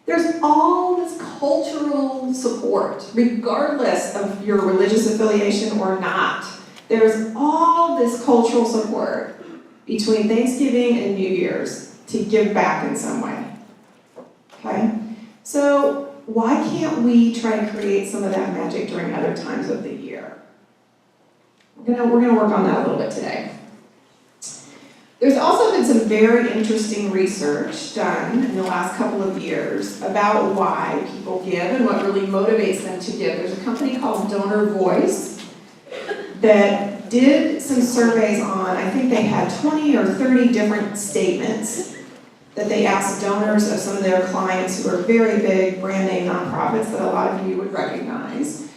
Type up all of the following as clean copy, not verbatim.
There's all this cultural support, regardless of your religious affiliation or not. There's all this cultural support between Thanksgiving and New Year's to give back in some way. Okay? So why can't we try to create some of that magic during other times of the year? We're gonna work on that a little bit today. There's also been some very interesting research done in the last couple of years about why people give and what really motivates them to give. There's a company called Donor Voice that did some surveys on, I think they had 20 or 30 different statements that they asked donors of some of their clients who are very big brand name nonprofits that a lot of you would recognize,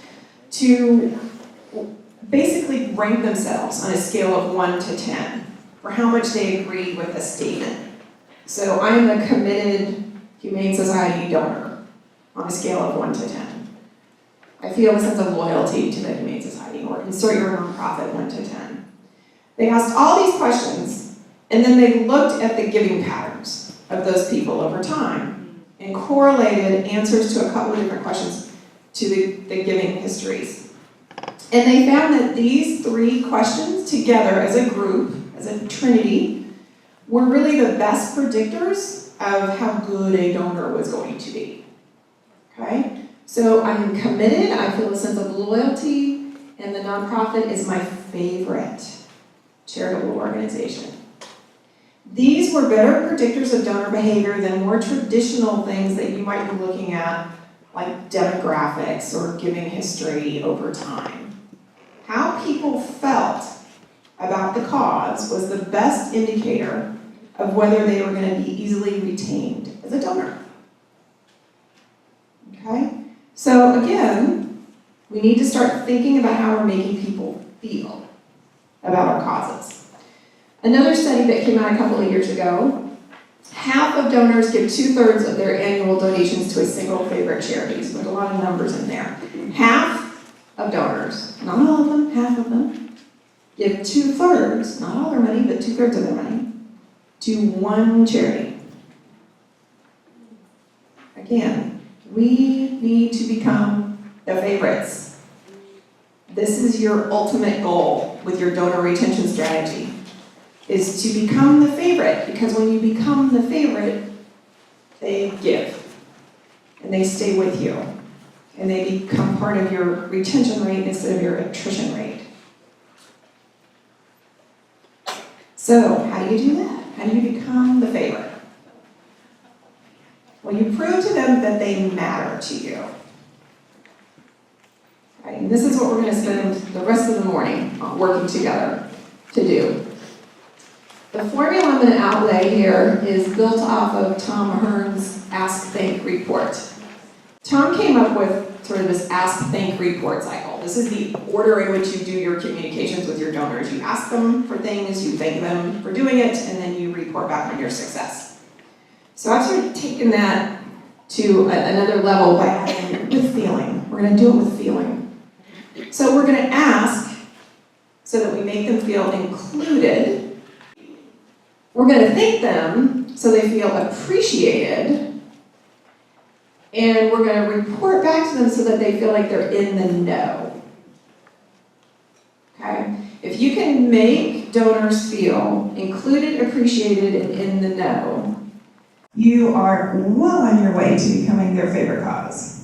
to basically rank themselves on a scale of 1 to 10 for how much they agreed with a statement. So I'm a committed Humane Society donor on a scale of 1 to 10. I feel a sense of loyalty to the Humane Society, or insert your nonprofit 1 to 10. They asked all these questions, and then they looked at the giving patterns of those people over time and correlated answers to a couple of different questions to the giving histories. And they found that these 3 questions together as a group, as a trinity, were really the best predictors of how good a donor was going to be. Okay? So I'm committed, I feel a sense of loyalty, and the nonprofit is my favorite charitable organization. These were better predictors of donor behavior than more traditional things that you might be looking at, like demographics or giving history over time. How people felt about the cause was the best indicator of whether they were going to be easily retained as a donor. Okay? So again, we need to start thinking about how we're making people feel about our causes. Another study that came out a couple of years ago, half of donors give 2/3 of their annual donations to a single favorite charity. So there's a lot of numbers in there. Half of donors, not all of them, half of them, give 2/3, not all their money, but 2/3 of their money, to one charity. Again, we need to become the favorites. This is your ultimate goal with your donor retention strategy, is to become the favorite, because when you become the favorite, they give, and they stay with you, and they become part of your retention rate instead of your attrition rate. So, how do you do that? How do you become the favorite? Well, you prove to them that they matter to you. Right? And this is what we're going to spend the rest of the morning working together to do. The formula I'm going to outlay here is built off of Tom Hearn's Ask, Think report. Tom came up with sort of this Ask, Think report cycle. This is the order in which you do your communications with your donors. You ask them for things, you thank them for doing it, and then you report back on your success. So I've sort of taken that to another level by adding with feeling. We're going to do it with feeling. So we're going to ask so that we make them feel included. We're going to thank them so they feel appreciated. And we're going to report back to them so that they feel like they're in the know. Okay? If you can make donors feel included, appreciated, and in the know, you are well on your way to becoming their favorite cause.